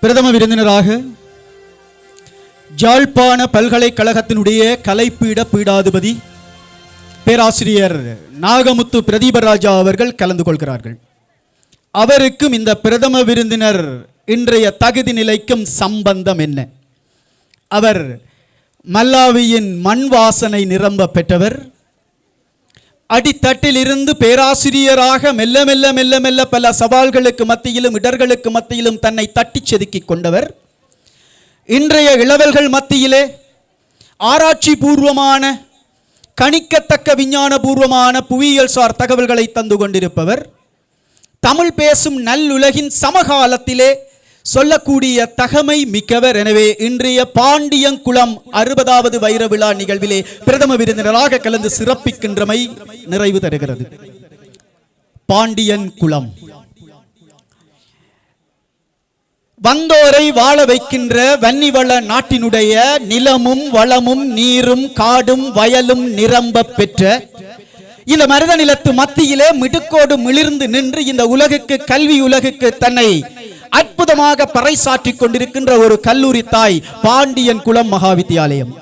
பிரதம விருந்தினராக யாழ்ப்பாண பல்கலைக்கழகத்தினுடைய கலைப்பீட பீடாதிபதி பேராசிரியர் நாகமுத்து பிரதீபராஜா அவர்கள் கலந்து கொள்கிறார்கள். அவருக்கும் இந்த பிரதம விருந்தினர் இன்றைய தகுதி நிலைக்கும் சம்பந்தம் என்ன? அவர் மல்லாவியின் மண் வாசனை நிரம்ப பெற்றவர். அடித்தட்டில் இருந்து பேராசிரியராக மெல்ல மெல்ல மெல்ல மெல்ல பல சவால்களுக்கு மத்தியிலும் இடர்களுக்கு மத்தியிலும் தன்னை தட்டி செதுக்கி கொண்டவர். இன்றைய இளவல்கள் மத்தியிலே ஆராய்ச்சி பூர்வமான கணிக்கத்தக்க விஞ்ஞான பூர்வமான புவியியல் சார் தகவல்களை தந்து கொண்டிருப்பவர். தமிழ் பேசும் நல்லுலகின் சமகாலத்திலே சொல்லக்கூடிய தகமை மிக்கவர். எனவே இன்றைய பாண்டியங்குளம் 60வது வைர விழா நிகழ்விலே பிரதம விருந்தினராக கலந்து சிறப்பிக்கின்றமை நிறைவு தருகிறது. பாண்டியன்குளம் வந்தோரை வாழ வைக்கின்ற வன்னிவள நாட்டினுடைய நிலமும் வளமும் நீரும் காடும் வயலும் நிரம்ப பெற்ற இந்த மருத நிலத்து மத்தியிலே மிடுக்கோடு மிளிர்ந்து நின்று இந்த உலகுக்கு கல்வி உலகுக்கு தன்னை அற்புதமாக பறைசாற்றிக் கொண்டிருக்கின்ற ஒரு கல்லூரி தாய் பாண்டியன்குளம் மகாவித்தியாலயம்.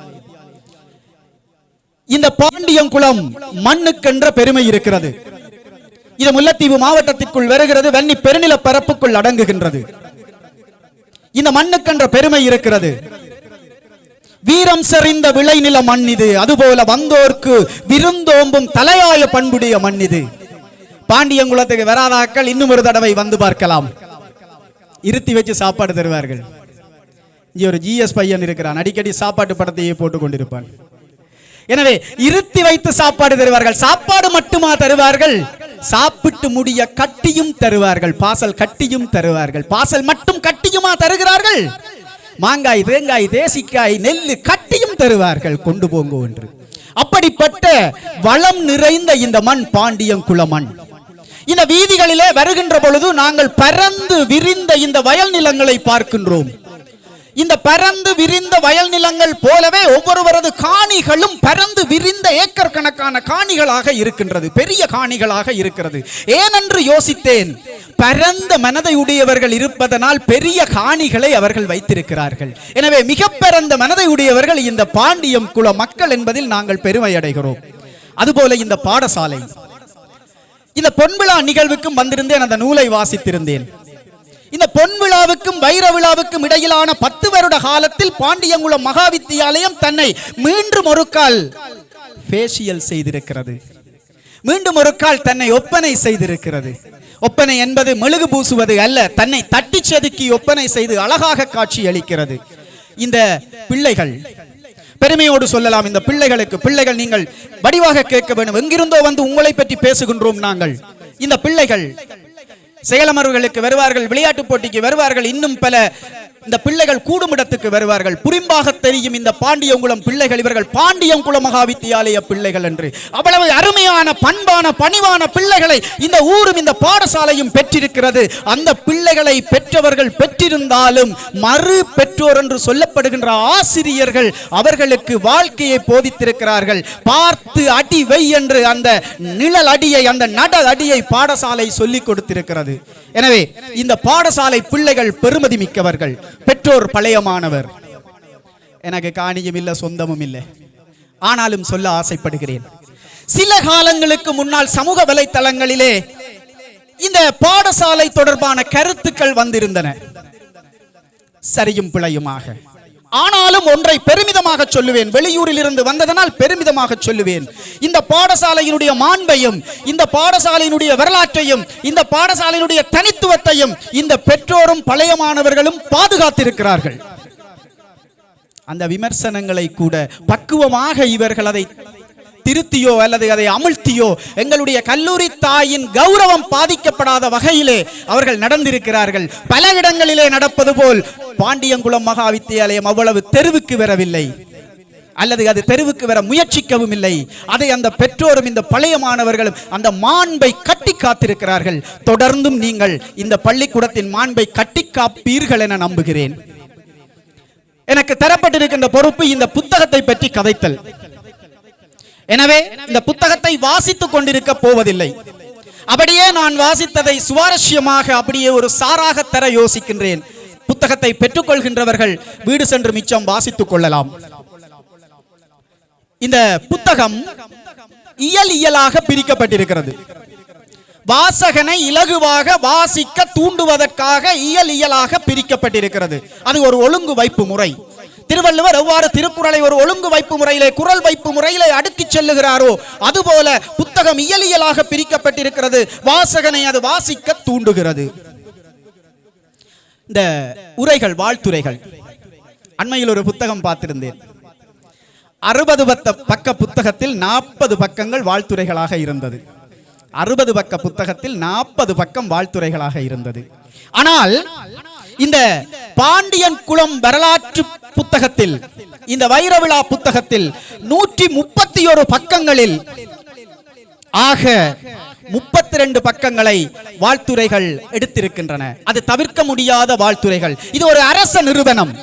இந்த பாண்டியன்குளம் மண்ணுக்கென்ற பெருமை இருக்கிறது. இது முல்லைத்தீவு மாவட்டத்திற்குள் வருகிறது, வன்னி பெருநில பரப்புக்குள் அடங்குகின்றது. இந்த மண்ணுக்கென்ற பெருமை இருக்கிறது. வீரம் செறிந்த விளைநில மண் இது. அதுபோல வந்தோர்க்கு விருந்தோம்பும் தலையாய பண்புடைய மண் இது. பாண்டியங்குளத்துக்கு வராதாக்கள் இன்னும் ஒரு தடவை வந்து பார்க்கலாம். இருத்தி வச்சு சாப்பாடு தருவார்கள். இங்கே ஒரு ஜிஎஸ் பையன் இருக்கிறான், அடிக்கடி சாப்பாட்டு படத்தையே போட்டுக் கொண்டிருப்பான். எனவே இருத்தி வைத்து சாப்பாடு தருவார்கள். சாப்பாடு மட்டுமா தருவார்கள், சாப்பிட்டு முடிய கட்டியும் தருவார்கள். பாசல் கட்டியும் தருவார்கள். பாசல் மட்டும் கட்டியுமா தருகிறார்கள்? மாங்காய், தேங்காய், தேசிக்காய், நெல்லு கட்டியும் தருவார்கள். கொண்டு போங்க என்று. அப்படிப்பட்ட வளம் நிறைந்த இந்த மண் பாண்டியங்குள மண். இந்த வீதிகளிலே வருகின்ற பொழுது நாங்கள் பரந்து விரிந்த இந்த வயல் நிலங்களை பார்க்கின்றோம். இந்த பரந்து விரிந்த வயல் நிலங்கள் போலவே ஒவ்வொருவரது காணிகளும் பரந்து விரிந்த ஏக்கர் கணக்கான காணிகளாக இருக்கின்றது, பெரிய காணிகளாக இருக்கிறது. ஏனென்று யோசித்தேன். பரந்த மனதை உடையவர்கள் இருப்பதனால் பெரிய காணிகளை அவர்கள் வைத்திருக்கிறார்கள். எனவே மிக பரந்த மனதை உடையவர்கள் இந்த பாண்டியன்குள மக்கள் என்பதில் நாங்கள் பெருமை அடைகிறோம். அதுபோல இந்த பாடசாலை, இந்த பொன்விழா நிகழ்வுக்கும் வந்திருந்தேன், அந்த நூலை வாசித்திருந்தேன். இந்த பொன்விழாவுக்கும் வைர விழாவுக்கும் இடையிலான 10 வருட காலத்தில் பாண்டியங்குளம் மகாவித்தியாலயம் தன்னை மீண்டும் ஒரு கால் ஃபேஷியல் செய்திருக்கிறது. மீண்டும் ஒரு கால் தன்னை ஒப்பனை செய்திருக்கிறது. ஒப்பனை என்பது மெழுகு பூசுவது அல்ல, தன்னை தட்டி செதுக்கி ஒப்பனை செய்து அழகாக காட்சி அளிக்கிறது. இந்த பிள்ளைகள் பெருமையோடு சொல்லலாம். இந்த பிள்ளைகள் நீங்கள் வடிவாக கேட்க வேண்டும். எங்கிருந்தோ வந்து உங்களை பற்றி பேசுகின்றோம் நாங்கள். இந்த பிள்ளைகள் செயலமர்வுகளுக்கு வருவார்கள், விளையாட்டு போட்டிக்கு வருவார்கள், இன்னும் பல இந்த பிள்ளைகள் கூடுமிடத்துக்கு வருவார்கள். புரிம்பாக தெரியும் இந்த பாண்டியங்குளம் பிள்ளைகள், இவர்கள் பாண்டியங்குள மகாவித்தியாலய பிள்ளைகள் என்று. அவ்வளவு அருமையான பண்பான பணிவான பிள்ளைகளை இந்த ஊரும் இந்த பாடசாலையும் பெற்றிருக்கிறது. அந்த பிள்ளைகளை பெற்றவர்கள் பெற்றிருந்தாலும் மறு பெற்றோர் என்று சொல்லப்படுகின்ற ஆசிரியர்கள் அவர்களுக்கு வாழ்க்கையை போதித்திருக்கிறார்கள். பார்த்து அடி வை என்று அந்த நிழல் அடியை, அந்த நடல் அடியை பாடசாலை சொல்லிக் கொடுத்திருக்கிறது. எனவே இந்த பாடசாலை பிள்ளைகள் பெருமதி மிக்கவர்கள். பெற்றோர் பழையமானவர். எனக்கு காணியும் இல்லை, சொந்தமும் இல்லை. ஆனாலும் சொல்ல ஆசைப்படுகிறேன். சில காலங்களுக்கு முன்னால் சமூக வலைத்தளங்களிலே இந்த பாடசாலை தொடர்பான கருத்துக்கள் வந்திருந்தன, சரியும் பிழையுமாக. ஆனாலும் ஒன்றை பெருமிதமாக சொல்லுவேன், வெளியூரில் இருந்து வந்ததனால் பெருமிதமாக சொல்லுவேன். இந்த பாடசாலையினுடைய மாண்பையும், இந்த பாடசாலையினுடைய வரலாற்றையும், இந்த பாடசாலையினுடைய தனித்துவத்தையும் இந்த பெற்றோரும் பழைய மாணவர்களும் பாதுகாத்திருக்கிறார்கள். அந்த விமர்சனங்களை கூட பக்குவமாக இவர்கள் அதை திருத்தியோ அல்லது அதை அமிழ்த்தியோ எங்களுடைய கல்லூரி தாயின் கௌரவம் பாதிக்கப்படாத வகையிலே அவர்கள் நடந்திருக்கிறார்கள். பல இடங்களிலே நடப்பது போல் பாண்டியங்குளம் மகாவித்தியாலயம் அவ்வளவு தெருவுக்கு வரவில்லை, அல்லது அது தெருவுக்கு வர முயற்சிக்கவும் இல்லை. அதை அந்த பெற்றோரும் இந்த பழைய மாணவர்களும் அந்த மாண்பை கட்டி காத்திருக்கிறார்கள். தொடர்ந்தும் நீங்கள் இந்த பள்ளிக்கூடத்தின் மாண்பை கட்டி காப்பீர்கள் என நம்புகிறேன். எனக்கு தரப்பட்டிருக்கின்ற பொறுப்பு இந்த புத்தகத்தை பற்றி கதைத்தல். எனவே இந்த புத்தகத்தை வாசித்துக் கொண்டிருக்க போவதில்லை. அப்படியே நான் வாசித்ததை சுவாரஸ்யமாக அப்படியே ஒரு சாராக தர யோசிக்கின்றேன். புத்தகத்தை பெற்றுக்கொள்கின்றவர்கள் வீடு சென்று மிச்சம் வாசித்துக் கொள்ளலாம். இந்த புத்தகம் இயலாக பிரிக்கப்பட்டிருக்கிறது. வாசகனை இலகுவாக வாசிக்க தூண்டுவதற்காக இயலாக பிரிக்கப்பட்டிருக்கிறது. அது ஒரு ஒழுங்கு வைப்பு முறை. திருவள்ளுவர் எவ்வாறு திருக்குறளை ஒரு ஒழுங்கு வைப்பு முறையிலே, குறள் வைப்பு முறையிலே அடுக்கி செல்லுகிறாரோ அதுபோல புத்தகம் இயலாக பிரிக்கப்பட்டிருக்கிறது. வாசகனை அது வாசிக்க தூண்டுகிறது. இந்த உரைகள், வாழ்த்துரைகள், அண்மையில் ஒரு புத்தகம் பார்த்திருந்தேன். 60 பக்க புத்தகத்தில் 40 பக்கங்கள் வாழ்த்துரைகளாக இருந்தது. 60 பக்க புத்தகத்தில் 40 பக்கம் வாழ்த்துரைகளாக இருந்தது. ஆனால் இந்த பாண்டியன் குளம் வரலாற்று புத்தகத்தில், இந்த வைரவிழா புத்தகத்தில் 131 பக்கங்களில் ஆக 32 பக்கங்களை வாழ்த்துரைகள் எடுத்திருக்கின்றன. அது தவிர்க்க முடியாத வாழ்த்துரைகள். இது ஒரு அரச நிறுவனம்.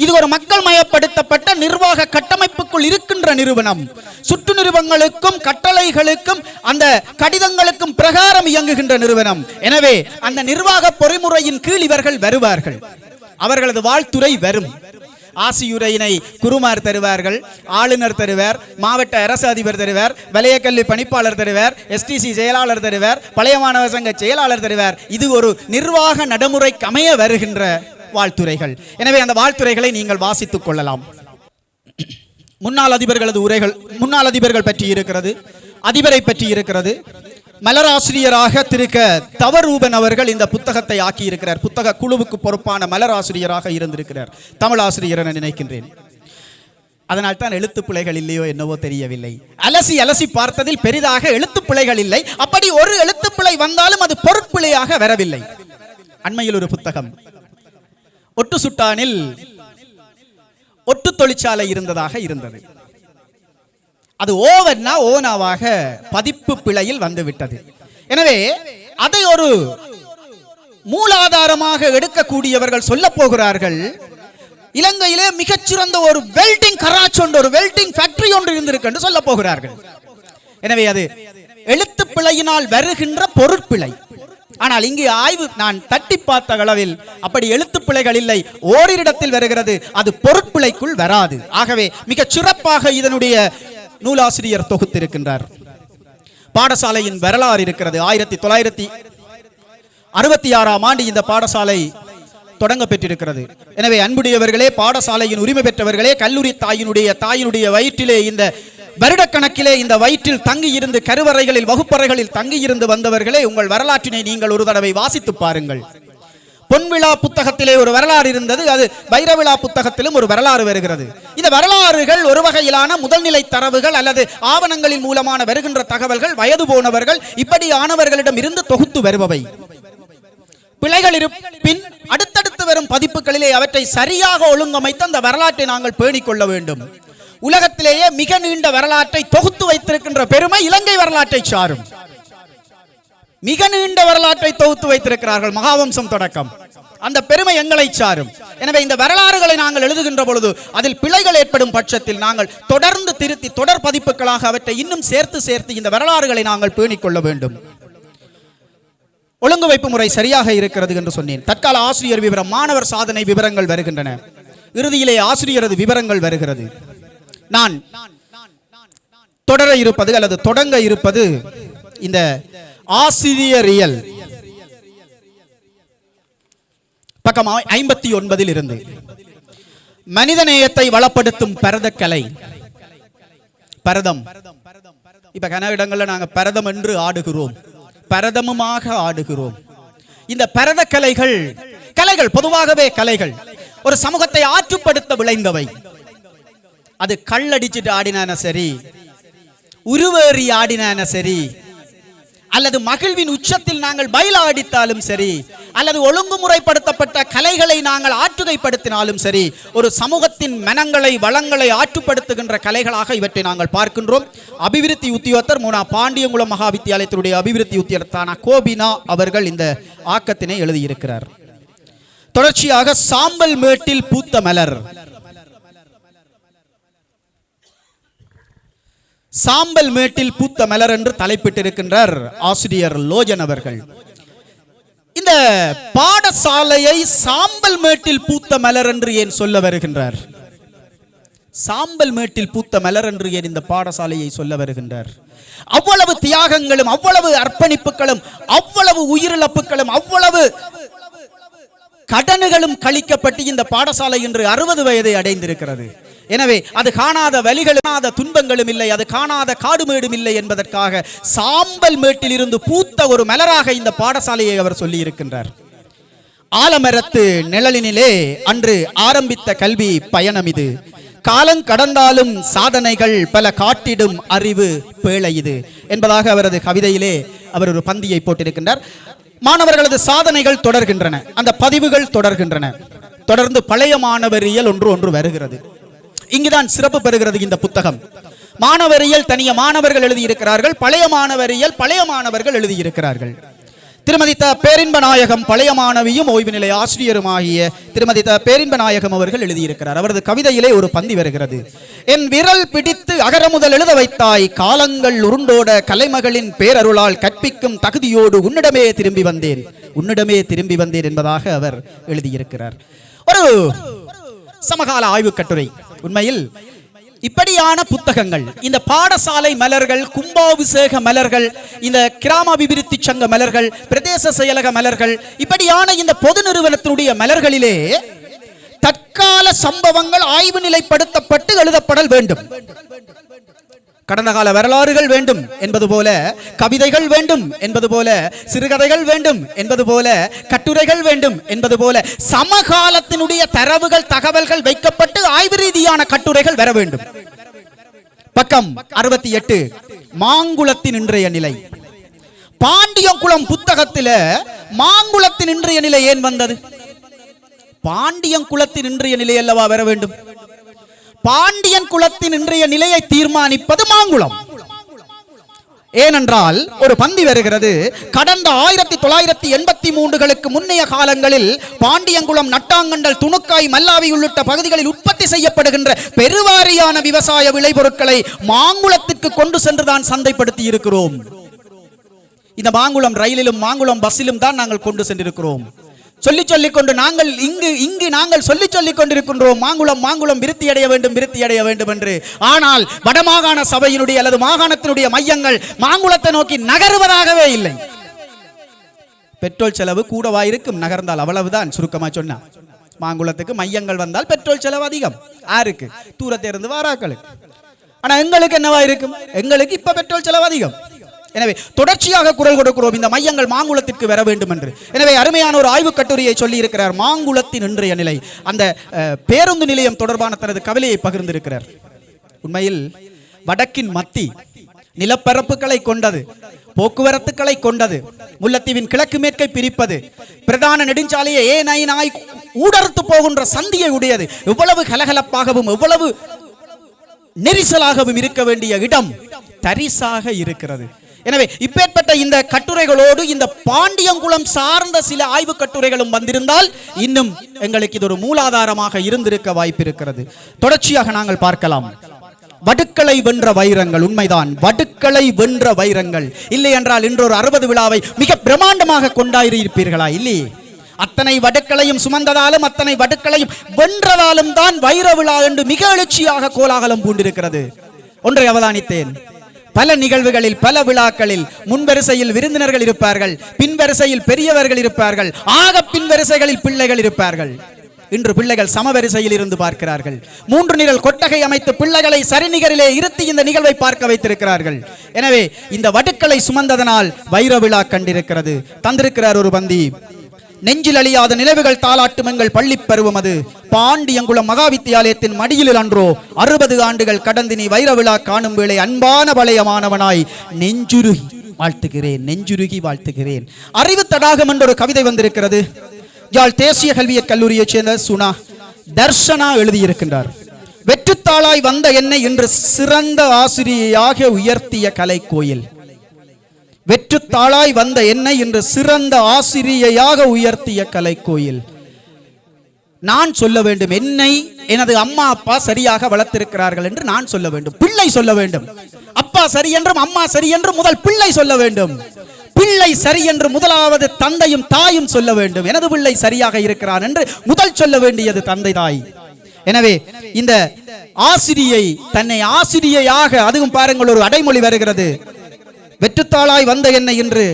இது ஒரு மக்கள் மயப்படுத்தப்பட்ட நிர்வாக கட்டமைப்புக்குள் இருக்கின்ற நிறுவனம். சுற்று நிறுவனங்களுக்கும் கட்டளைகளுக்கும் அந்த கடிதங்களுக்கும் பிரகாரம் இயங்குகின்ற நிறுவனம். எனவே அந்த நிர்வாக பொறிமுறையின் கீழ் இவர்கள் வருவார்கள். அவர்களது வாழ்த்துரை வரும். ஆசியுரையினை குருமார் தருவார்கள், ஆளுநர் தருவார், மாவட்ட அரசு அதிபர் தருவார், வலயக்கல்வி பணிப்பாளர் தருவார், எஸ்டிசி செயலாளர் தருவார், பழைய மாணவர் சங்க செயலாளர் தருவார். இது ஒரு நிர்வாக நடைமுறைக்கு அமைய வருகின்ற வாழ்த்துரைகள். எனவே அந்த வாழ்த்துரைகளை நீங்கள் வாசித்துக் கொள்ளலாம். முன்னாள் அதிபர்களது உரைகள், முன்னாள் அதிபர்கள் பற்றி இருக்கிறது, அதிபரை பற்றி இருக்கிறது. மலராசிரியராக திரு தவரூபன் அவர்கள் இந்த புத்தகத்தை ஆக்கி இருக்கிறார். புத்தக குழுவுக்கு பொறுப்பான மலராசிரியராக இருந்திருக்கிறார். தமிழ் ஆசிரியர் என நினைக்கின்றேன். அதனால் தான் எழுத்து பிழைகள் இல்லையோ என்னவோ தெரியவில்லை. அலசி அலசி பார்த்ததில் பெரிதாக எழுத்து பிழைகள் இல்லை. அப்படி ஒரு எழுத்து பிழை வந்தாலும் அது பொருட்பிழையாக வரவில்லை. அண்மையில் ஒரு புத்தகம், ஒட்டு சுட்டானில் ஒட்டு தொழிற்சாலை இருந்ததாக இருந்தது. அது ஓவன்னா ஓனாவாக பதிப்பு பிழையில் வந்துவிட்டது. எனவே அதை ஒரு மூலாதாரமாக எடுக்கக்கூடியவர்கள் சொல்ல போகிறார்கள், இலங்கையிலே மிகச்சிறந்த ஒரு வெல்டிங் கராச் ஒன்று, ஒரு வெல்டிங் ஃபேக்டரி ஒன்று இருந்திருக்கு என்று சொல்ல போகிறார்கள். எனவே அது எழுத்து பிழையினால் வருகின்ற பொருட்பிழை. ஆனால் இங்கே ஆய்வு நான் தட்டி பார்த்த அளவில் அப்படி எழுத்து பிழைகள் இல்லை. ஓரிடத்தில் வருகிறது, அது பொருட்பிழைக்குள் வராது. ஆகவே மிக சிறப்பாக இதனுடைய நூலாசிரியர் தொகுத்திருக்கின்றார். பாடசாலையின் வரலாறு இருக்கிறது. 1966ஆம் ஆண்டு இந்த பாடசாலை தொடங்க பெற்றிருக்கிறது. எனவே அன்புடையவர்களே, பாடசாலையின் உரிமை பெற்றவர்களே, கல்லூரி தாயினுடைய வயிற்றிலே, இந்த வருடக்கணக்கிலே இந்த வயிற்றில் தங்கியிருந்து கருவறைகளில் வகுப்பறைகளில் தங்கியிருந்து வந்தவர்களே, உங்கள் வரலாற்றினை நீங்கள் ஒரு தடவை வாசித்து பாருங்கள். பொன்விழா புத்தகத்திலே ஒரு வரலாறு இருந்தது, அது வைரவிழா புத்தகத்திலும் ஒரு வரலாறு வருகிறது. இந்த வரலாறுகள் ஒரு வகையிலான முதல்நிலை தரவுகள் அல்லது ஆவணங்களின் மூலமான வருகின்ற தகவல்கள், வயது போனவர்கள் இப்படியானவர்களிடம் இருந்து தொகுத்து வருபவை. பிழைகள் இருப்பின் அடுத்தடுத்து வரும் பதிப்புகளிலே அவற்றை சரியாக ஒழுங்கமைத்து அந்த வரலாற்றை நாங்கள் பேணிக்கொள்ள வேண்டும். உலகத்திலேயே மிக நீண்ட வரலாற்றை தொகுத்து வைத்திருக்கின்ற பெருமை இலங்கை வரலாற்றை சாரும். மிக நீண்ட வரலாற்றை தொகுத்து வைத்திருக்கிறார்கள், மகாவம்சம் தொடக்கம். அந்த பெருமை எங்களை சாரும். எனவே இந்த வரலாறுகளை நாங்கள் எழுதுகின்ற பொழுது அதில் பிழைகள் ஏற்படும் பட்சத்தில் நாங்கள் தொடர்ந்து திருத்தி தொடர் பதிப்புகளாக அவற்றை இன்னும் சேர்த்து இந்த வரலாறுகளை நாங்கள் பேணிக்கொள்ள வேண்டும். ஒழுங்கு வைப்பு முறை சரியாக இருக்கிறது என்று சொன்னேன். தற்கால ஆசிரியர் விவரம், மாணவர் சாதனை விவரங்கள் வருகின்றன. இறுதியிலே ஆசிரியரது விவரங்கள் வருகிறது. நான் தொடர இருப்பது அல்லது தொடங்க இருப்பது இந்த ஆசிரியரியல் பக்கம் 59 இருந்து மனிதநேயத்தை வளப்படுத்தும் பரதக்கலை. பரதம், இப்ப கன இடங்கள்ல நாங்க பரதம் என்று ஆடுகிறோம், பரதமுமாக ஆடுகிறோம். இந்த பரத கலைகள் பொதுவாகவே கலைகள் ஒரு சமூகத்தை ஆற்றுப்படுத்த விளைந்தவை. அது கள்ளடிச்சிட்டு ஆடினான சரி, உருவேறி ஆடினான சரி, அல்லது மகிழ்வின் உச்சத்தில் நாங்கள் பயிலாடித்தாலும் சரி, அல்லது ஒழுங்குமுறைப்படுத்தப்பட்ட கலைகளை நாங்கள் ஆற்றுகைப்படுத்தினாலும் சரி, ஒரு சமூகத்தின் மனங்களை வளங்களை ஆற்றுப்படுத்துகின்ற கலைகளாக இவற்றை நாங்கள் பார்க்கின்றோம். அபிவிருத்தி உத்தியோகத்தர் மூனா பாண்டியங்குளம் மகா வித்தியாலயத்தினுடைய அபிவிருத்தி உத்தியோகத்தான கோபினா அவர்கள் இந்த ஆக்கத்தினை எழுதியிருக்கிறார். தொடர்ச்சியாக சாம்பல் மேட்டில் பூத்த மலர், சாம்பல் மேட்டில் பூத்த மலர் என்று தலைப்பிட்டிருக்கின்றார் ஆசிரியர் லோஜன் அவர்கள். இந்த பாடசாலையை சாம்பல் மேட்டில் பூத்த மலர் என்று ஏன் சொல்ல வருகின்றார்? சாம்பல் மேட்டில் பூத்த மலர் என்று ஏன் இந்த பாடசாலையை சொல்ல வருகின்றார்? அவ்வளவு தியாகங்களும், அவ்வளவு அர்ப்பணிப்புகளும், அவ்வளவு உயிரிழப்புகளும், அவ்வளவு கடன்களும் கழிக்கப்பட்டு இந்த பாடசாலை இன்று 60 வயதை அடைந்திருக்கிறது. எனவே அது காணாத வலிகளும் காணாத துன்பங்களும் இல்லை, அது காணாத காடுமேடும் இல்லை என்பதற்காக சாம்பல் மேட்டில் இருந்து பூத்த ஒரு மலராக இந்த பாடசாலையை அவர் சொல்லி இருக்கின்றார். ஆலமரத்து நிழலினிலே அன்று ஆரம்பித்த கல்வி பயணம் இது. காலம் கடந்தாலும் சாதனைகள் பல காட்டிடும் அறிவு பேழை இது என்பதாக அவரது கவிதையிலே அவர் ஒரு பந்தியை போட்டிருக்கின்றார். மாணவர்களது சாதனைகள் தொடர்கின்றன, அந்த பதிவுகள் தொடர்கின்றன. தொடர்ந்து பழைய மாணவரியல் ஒன்று வருகிறது. இங்குதான் சிறப்பு பெறுகிறது இந்த புத்தகம். மாணவரியல் தனிய மாணவர்கள் எழுதியிருக்கிறார்கள், பழைய மாணவரியல் பழைய மாணவர்கள் எழுதியிருக்கிறார்கள். திருமதி த. பேரின்பநாயகம் பழைய மாணவியும் ஓய்வு நிலை ஆசிரியருமாகிய திருமதி த. பேரின்பநாயகம் அவர்கள் எழுதியிருக்கிறார். அவரது கவிதையிலே ஒரு பந்தி வருகிறது. என் விரல் பிடித்து அகர முதல் எழுத வைத்தாய், காலங்கள் உருண்டோட கலைமகளின் பேரருளால் கற்பிக்கும் தகுதியோடு உன்னிடமே திரும்பி வந்தேன் என்பதாக அவர் எழுதியிருக்கிறார். ஒரு சமகால ஆய்வு கட்டுரை. உண்மையில் இப்படியான புத்தகங்கள், இந்த பாடசாலை மலர்கள், கும்பாபிஷேக மலர்கள், இந்த கிராம அபிவிருத்தி சங்க மலர்கள், பிரதேச செயலக மலர்கள், இப்படியான இந்த பொது நிறுவனத்தினுடைய மலர்களிலே தற்கால சம்பவங்கள் ஆய்வு நிலைப்படுத்தப்பட்டு எழுதப்படல் வேண்டும். கடந்த கால வரலாறுகள் வேண்டும் என்பது போல, கவிதைகள் வேண்டும் என்பது போல, சிறுகதைகள் வேண்டும் என்பது போல, கட்டுரைகள் வேண்டும் என்பது போல, சமகாலத்தினுடைய தரவுகள் தகவல்கள் வைக்கப்பட்டு ஆய்வு ரீதியான கட்டுரைகள் வர வேண்டும். பக்கம் 68 மாங்குளத்தின் இன்றைய நிலை. பாண்டியங்குளம் புத்தகத்தில் மாங்குளத்தின் இன்றைய நிலை ஏன் வந்தது? பாண்டியங்குளத்தின் இன்றைய நிலை அல்லவா வர வேண்டும். பாண்டியன் குலத்தின் இன்றைய நிலையை தீர்மானிப்பது மாங்குளம். ஏனென்றால் ஒரு பந்தி வருகிறது. கடந்த 1983களுக்கு முன்னைய காலங்களில் பாண்டியங்குளம், நட்டாங்கண்டல், துணுக்காய், மல்லாவி உள்ளிட்ட பகுதிகளில் உற்பத்தி செய்யப்படுகின்ற பெருவாரியான விவசாய விளைபொருட்களை மாங்குளத்திற்கு கொண்டு சென்றுதான் சந்தைப்படுத்தி இருக்கிறோம். இந்த மாங்குளம் ரயிலிலும் மாங்குளம் பஸ்ஸிலும் தான் நாங்கள் கொண்டு சென்றிருக்கிறோம். சொல்லிக் கொண்டு நாங்கள் இங்கு நாங்கள் சொல்லிக் கொண்டிருக்கின்றோம் மாங்குளம் விருத்தி அடைய வேண்டும் என்று. ஆனால் வடமாகாண சபையினுடைய அல்லது மாகாணத்தினுடைய மையங்கள் மாங்குளத்தை நோக்கி நகருவதாகவே இல்லை. பெட்ரோல் செலவு கூடவா இருக்கும் நகர்ந்தால், அவ்வளவுதான் சுருக்கமா சொன்னா. மாங்குளத்துக்கு மையங்கள் வந்தால் பெட்ரோல் செலவு அதிகம். யாருக்கு? தூரத்தை இருந்து வாராக்களுக்கு. ஆனா எங்களுக்கு என்னவா இருக்கும்? எங்களுக்கு இப்ப பெட்ரோல் செலவு அதிகம். எனவே தொடர்ச்சியாக குரல் கொடுக்கிறோம் இந்த மையங்கள் மாங்குளத்திற்கு வர வேண்டும் என்று. எனவே அருமையான ஒரு ஆய்வு கட்டுரையை சொல்லி இருக்கிறார். மாங்குளத்தின் இன்றைய நிலை, அந்த பேருந்து நிலையம் தொடர்பான தனது கவலையை பகிர்ந்திருக்கிறார். உண்மையில் வடக்கின் மத்தி நிலப்பரப்புகளை கொண்டது, போக்குவரத்துக்களை கொண்டது, முல்லைத்தீவின் கிழக்கு மேற்கை பிரிப்பது, பிரதான நெடுஞ்சாலையை ஏனாய் ஊடறுத்து போகின்ற சந்தியை உடையது. எவ்வளவு கலகலப்பாகவும் எவ்வளவு நெரிசலாகவும் இருக்க வேண்டிய இடம் தரிசாக இருக்கிறது. எனவே இப்பேற்பட்ட இந்த கட்டுரைகளோடு இந்த பாண்டியங்குளம் சார்ந்த சில ஆய்வு கட்டுரைகளும் வந்திருந்தால் இன்னும் எங்களுக்கு இது ஒரு மூலாதாரமாக இருந்திருக்க வாய்ப்பு இருக்கிறது. தொடர்ச்சியாக நாங்கள் பார்க்கலாம். வடுக்களை வென்ற வைரங்கள். உண்மைதான், வடுக்களை வென்ற வைரங்கள். இல்லை என்றால் இன்றொரு 60 விழாவை மிக பிரம்மாண்டமாக கொண்டாடியிருப்பீர்களா? இல்லையே. அத்தனை வடுக்களையும் சுமந்ததாலும் அத்தனை வடுக்களையும் வென்றதாலும் தான் வைர விழா என்று மிக எழுச்சியாக கோலாகலம் பூண்டிருக்கிறது. ஒன்றை அவதானித்தேன். பல நிகழ்வுகளில், பல விழாக்களில் முன்வரிசையில் விருந்தினர்கள் இருப்பார்கள், பின்வரிசையில் பெரியவர்கள் இருப்பார்கள், ஆக பின்வரிசைகளில் பிள்ளைகள் இருப்பார்கள். இன்று பிள்ளைகள் சமவரிசையில் இருந்து பார்க்கிறார்கள். 3 நிரல் கொட்டகை அமைத்து பிள்ளைகளை சரிநிகரிலே இருத்தி இந்த நிகழ்வை பார்க்க வைத்திருக்கிறார்கள். எனவே இந்த வடுக்களை சுமந்ததனால் வைர விழா கண்டிருக்கிறது. தந்திருக்கிறார் ஒரு பந்தி. நெஞ்சில் அழியாத நிலவுகள் தாளாட்டும் எங்கள் பள்ளி பருவம் அது. பாண்டியங்குளம் மகா வித்தியாலயத்தின் மடியில் அன்றோ 60 ஆண்டுகள் கடந்து நீ வைர விழா காணும் வேளை அன்பான பழைய மாணவனாய் நெஞ்சுருகி வாழ்த்துகிறேன். அறிவு தடாகம் என்ற ஒரு கவிதை வந்திருக்கிறது. யாழ் தேசிய கல்வியற் கல்லூரியைச் சேர்ந்த சுனா தர்ஷனா எழுதியிருக்கின்றார். வெற்றுத்தாளாய் வந்த என்னை இன்று சிறந்த ஆசிரியையாக உயர்த்திய கலை கோயில். வெற்றுத்தாளாய் வந்த என்னை இன்று சிறந்த ஆசிரியையாக உயர்த்திய கலை கோயில். நான் சொல்ல வேண்டும், என்னை எனது அம்மா அப்பா சரியாக வளர்த்திருக்கிறார்கள் என்று நான் சொல்ல வேண்டும். பிள்ளை சொல்ல வேண்டும். அப்பா சரி என்றும் அம்மா சரி என்றும் முதல் பிள்ளை சொல்ல வேண்டும். பிள்ளை சரி என்று முதலாவது தந்தையும் தாயும் சொல்ல வேண்டும். எனது பிள்ளை சரியாக இருக்கிறான் என்று முதல் சொல்ல வேண்டியது தந்தை தாய். எனவே இந்த ஆசிரியை தன்னை ஆசிரியையாக, அதுவும் பாருங்கள் ஒரு அடைமொழி வருகிறது, வெற்றுத்தாளாய் வந்த என்னை என்று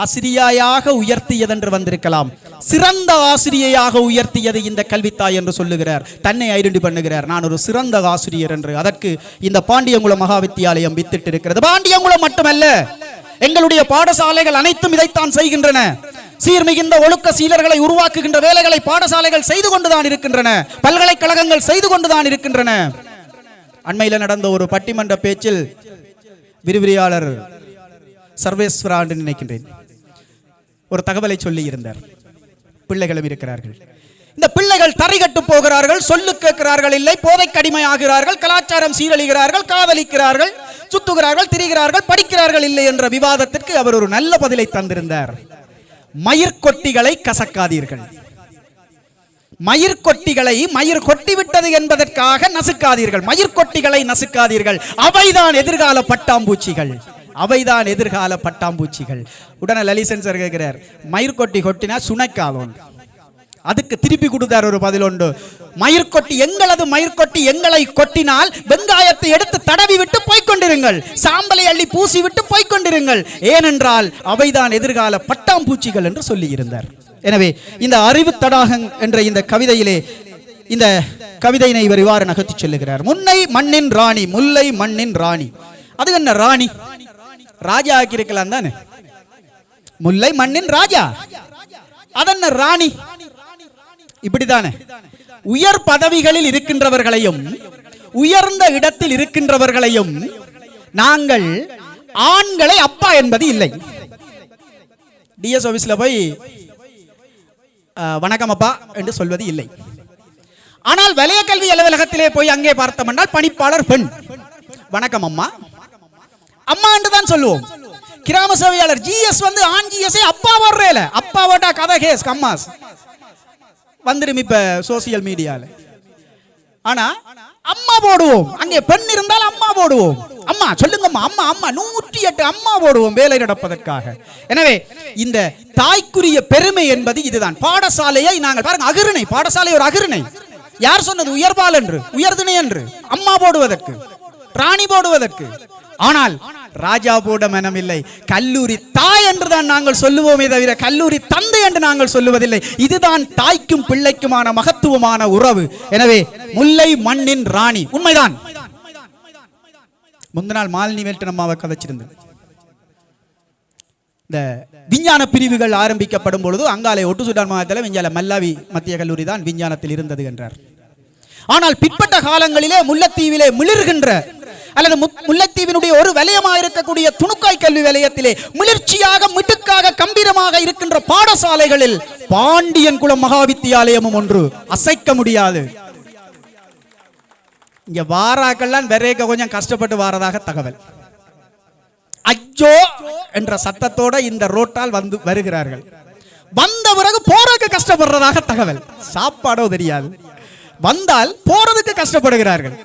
ஆசிரியாயாக உயர்த்தியதென்று வந்திருக்கலாம், சிறந்த ஆசிரியையாக உயர்த்தியது இந்த கல்வித்தாய் என்று சொல்லுகிறார். தன்னை ஐடென்டி பண்ணுகிறார், நான் ஒரு சிறந்த ஆசிரியர் என்று. அதற்கு இந்த பாண்டியங்குளம் மகா வித்தியாலயம் வித்திட்டு இருக்கிறது. பாண்டியங்குளம் மட்டுமல்ல, எங்களுடைய பாடசாலைகள் அனைத்தும் இதைத்தான் செய்கின்றன. சீர்மிகுந்த ஒழுக்க சீலர்களை உருவாக்குகின்ற வேலைகளை பாடசாலைகள் செய்து கொண்டுதான் இருக்கின்றன, பல்கலைக்கழகங்கள் செய்து கொண்டுதான் இருக்கின்றன. அண்மையில் நடந்த ஒரு பட்டிமன்ற பேச்சில் விரிவுரையாளர் சர்வேஸ்வரா என்று நினைக்கின்றேன், ஒரு தகவலை சொல்லி இருந்தார். பிள்ளைகளும் இருக்கிறார்கள், இந்த பிள்ளைகள் தரிகட்டு போகிறார்கள், சொல்லு கேட்கிறார்கள் இல்லை, போதைக்கு அடிமையாகிறார்கள், கலாச்சாரம் சீரழிகிறார்கள், காதலிக்கிறார்கள், சுத்துகிறார்கள், திரிகிறார்கள், படிக்கிறார்கள் இல்லை என்ற விவாதத்திற்கு அவர் ஒரு நல்ல பதிலை தந்திருந்தார். மயிர்கொட்டிகளை கசக்காதீர்கள், மயிர்கொட்டிகளை மயிர் கொட்டிவிட்டது என்பதற்காக நசுக்காதீர்கள், மயிர்கொட்டிகளை நசுக்காதீர்கள், அவைதான் எதிர்கால பட்டாம்பூச்சிகள், அவைதான் எதிர்கால பட்டாம்பூச்சிகள். உடனே லலிசன் சார் கேட்கிறார், மயிர்கொட்டி கொட்டினா சுனைக்காதோன். அதுக்கு திருப்பி கொடுத்தார் ஒரு பதில் உண்டு, மயிர்கொட்டி எங்களது மயிர்கொட்டி எங்களை கொட்டினால் வெங்காயத்தை எடுத்து தடவி விட்டு போய்கொண்டிருங்கள், சாம்பலை அள்ளி பூசி விட்டு போய்கொண்டிருங்கள், ஏனென்றால் அவைதான் எதிர்கால பட்டாம்பூச்சிகள் என்று சொல்லி இருந்தார். எனவே இந்த அறிவு தடாகம் என்ற இந்த கவிதையிலே இந்த கவிதையினை இவர் இவ்வாறு நகர்த்தி சொல்லுகிறார். முல்லை மண்ணின் ராணி, முல்லை மண்ணின் ராணி. அது என்ன ராணி? ராஜா ஆக்கியிருக்கலாம் தானே, முல்லை மண்ணின் ராஜா, அதென்ன ராணி? இப்படித்தானே உயர் பதவிகளில் இருக்கின்றவர்களையும் உயர்ந்த இடத்தில் இருக்கின்றவர்களையும் நாங்கள் ஆண்களை அப்பா என்பது இல்லை. டிஎஸ் ஆபீஸ்ல போய் வணக்கம் அப்பா என்று சொல்வது இல்லை. ஆனால் வலய கல்வி அலுவலகத்திலே போய் அங்கே பார்த்தோம் என்றால் பணிப்பாளர் பெண், வணக்கம் அம்மா, அம்மா என்று தான் சொல்லுவோம். கிராம சேவையாளர் ஜிஎஸ் வந்து ஆண் ஜிஎஸ் அப்பா வர்றேல, அப்பா ஓட்டா கதை கேஸ் கம்மாஸ் வந்துடும் இப்ப சோசியல் மீடியால. ஆனா அம்மா போடுவோம், அங்கே பெண் இருந்தால் அம்மா போடுவோம், அம்மா சொல்லுங்கம்மா, அம்மா அம்மா 108 அம்மா போடுவோம் வேலை நடப்பதற்காக. எனவே இந்த தாய்க்குரிய பெருமை என்பது இதுதான். பாடசாலையை நாங்கள் பாருங்க, அகிரிணை பாடசாலை ஒரு அகிரிணை. யார் சொன்னது உயர்பால் என்று, உயர்திணை என்று? அம்மா போடுவதற்கு, ராணி போடுவதற்கு. ஆனால் ராஜா போட மனம் இல்லை, கல்லூரி தாய் என்றுதான் நாங்கள் சொல்லுவோமே தவிர கல்லூரி தந்தை என்று நாங்கள் சொல்லுவதில்லை. இதுதான் தாய்க்கும் பிள்ளைக்குமான மகத்துவமான உறவு. எனவே முல்லை மண்ணின் ராணி உண்மைதான். முந்தின நாள் மாலினி வேல்டன் அம்மாவை கதைச்சிருந்தது. இந்த விஞ்ஞான பிரிவுகள் ஆரம்பிக்கப்படும் பொழுது அங்காலே ஒட்டுசுடான் மாவட்டத்தில் விஞ்ஞான மல்லாவி மத்திய கல்லூரி தான் விஞ்ஞானத்தில் இருந்தது என்றார். ஆனால் பிற்பட்ட காலங்களிலே முல்லைத்தீவிலே மிளிர்கின்ற அல்லது முல்லைத்தீவினுடைய ஒரு வலயமாக இருக்கக்கூடிய துணுக்காய் கல்வி வலயத்திலே மிளிர்ச்சியாக மிடுக்காக கம்பீரமாக இருக்கின்ற பாடசாலைகளில் பாண்டியன் குளம் மகா வித்தியாலயமும் ஒன்று. அசைக்க முடியாது. இங்க வாராக்கள்லாம் வெறேக்க கொஞ்சம் கஷ்டப்பட்டு வாரதாக தகவல். ஐயோ என்ற சத்தத்தோட இந்த ரோட்டால் வந்து வருகிறார்கள். வந்த பிறகு போறதுக்கு கஷ்டப்படுறதாக தகவல். சாப்பாடோ தெரியாது, வந்தால் போறதுக்கு கஷ்டப்படுகிறார்கள்.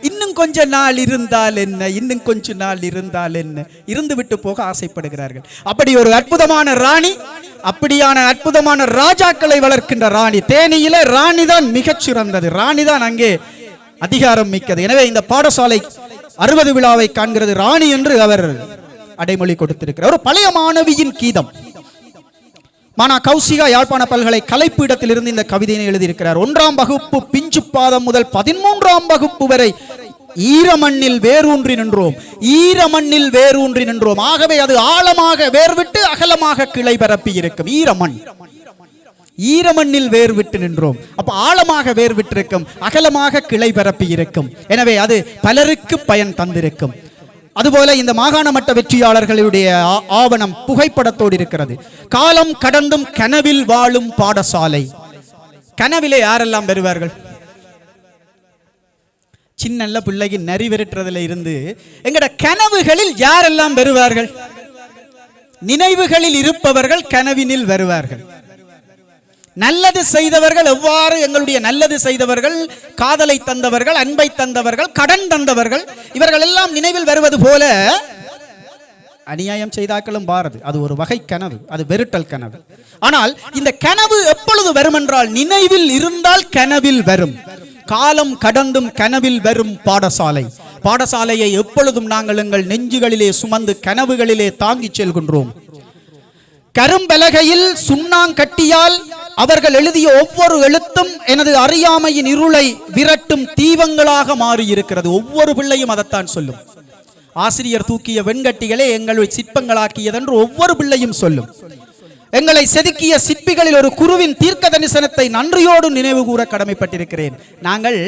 இன்னும் கொஞ்ச நாள் இருந்தால் என்ன, இன்னும் கொஞ்ச நாள் இருந்தால் என்ன, இருந்து விட்டு போக ஆசைப்படுகிறார்கள். அப்படி ஒரு அற்புதமான ராணி, அப்படியான அற்புதமான ராஜாக்களை வளர்க்கின்ற ராணி. தேனியில ராணி தான் மிகச் சிறந்தது, ராணி தான் அங்கே அதிகாரம் மிக்கது. எனவே இந்த பாடசாலை 60 விழாவை காண்கிறது ராணி என்று அவர் அடைமொழி கொடுத்திருக்கிறார். ஒரு பழைய மாணவியின் கீதம். மானா கௌசிகா யாழ்ப்பாண பல்கலை கலைப்பீடத்தில் இருந்து இந்த கவிதையை எழுதியிருக்கிறார். 1ஆம் வகுப்பு பிஞ்சு பாதம் முதல் 13ஆம் வகுப்பு வரை ஈரமண்ணில் வேரூன்றி நின்றோம், ஈரமண்ணில் வேரூன்றி நின்றோம். ஆகவே அது ஆழமாக வேர்விட்டு அகலமாக கிளை பரப்பி இருக்கும். ஈரமண், ஈரமண்ணில் வேர் விட்டு நின்றோம். அப்ப ஆழமாக வேர் விட்டிருக்கும், அகலமாக கிளை பரப்பி இருக்கும். எனவே அது பலருக்கு பயன் தந்திருக்கும். அதுபோல இந்த மாகாண மட்ட வெற்றியாளர்களுடைய ஆவணம் புகைப்படத்தோடு இருக்கிறது. காலம் கடந்தும் கனவில் வாழும் பாடசாலை. கனவிலே யாரெல்லாம் பெறுவார்கள்? சின்ன பிள்ளைக்கு நரி விரட்டுறதுல இருந்து எங்கட கனவுகளில் யாரெல்லாம் பெறுவார்கள்? நினைவுகளில் இருப்பவர்கள் கனவினில் வருவார்கள். நல்லது செய்தவர்கள் எவ்வாறு எங்களுடைய நல்லது செய்தவர்கள், காதலை தந்தவர்கள், அன்பை தந்தவர்கள், கடன் தந்தவர்கள், இவர்கள் எல்லாம் நினைவில் வருவது போல அநியாயம் செய்தாக்களும் பாரது, அது ஒரு வகை கனவு, அது வெறுட்டல் கனவு. ஆனால் இந்த கனவு எப்பொழுது வரும் என்றால் நினைவில் இருந்தால் கனவில் வரும். காலம் கடந்தும் கனவில் வரும் பாடசாலையை எப்பொழுதும் நாங்கள் எங்கள் நெஞ்சுகளிலே சுமந்து கனவுகளிலே தாங்கிச் செல்கின்றோம். கரும்பலகையில் சுண்ணாங்கட்டியால் அவர்கள் எழுதிய ஒவ்வொரு எழுத்தும் எனது அறியாமையின் இருளை விரட்டும் தீபங்களாக மாறியிருக்கிறது. ஒவ்வொரு பிள்ளையும் அதைத்தான் சொல்லும். ஆசிரியர் தூக்கிய வெண்கட்டிகளே எங்களை சிற்பங்களாக்கியதென்று ஒவ்வொரு பிள்ளையும் சொல்லும். எங்களை செதுக்கிய சிற்பிகளில் ஒரு குருவின் தீர்க்க தரிசனத்தை நன்றியோடு நினைவு கூற கடமைப்பட்டிருக்கிறேன். நாங்கள்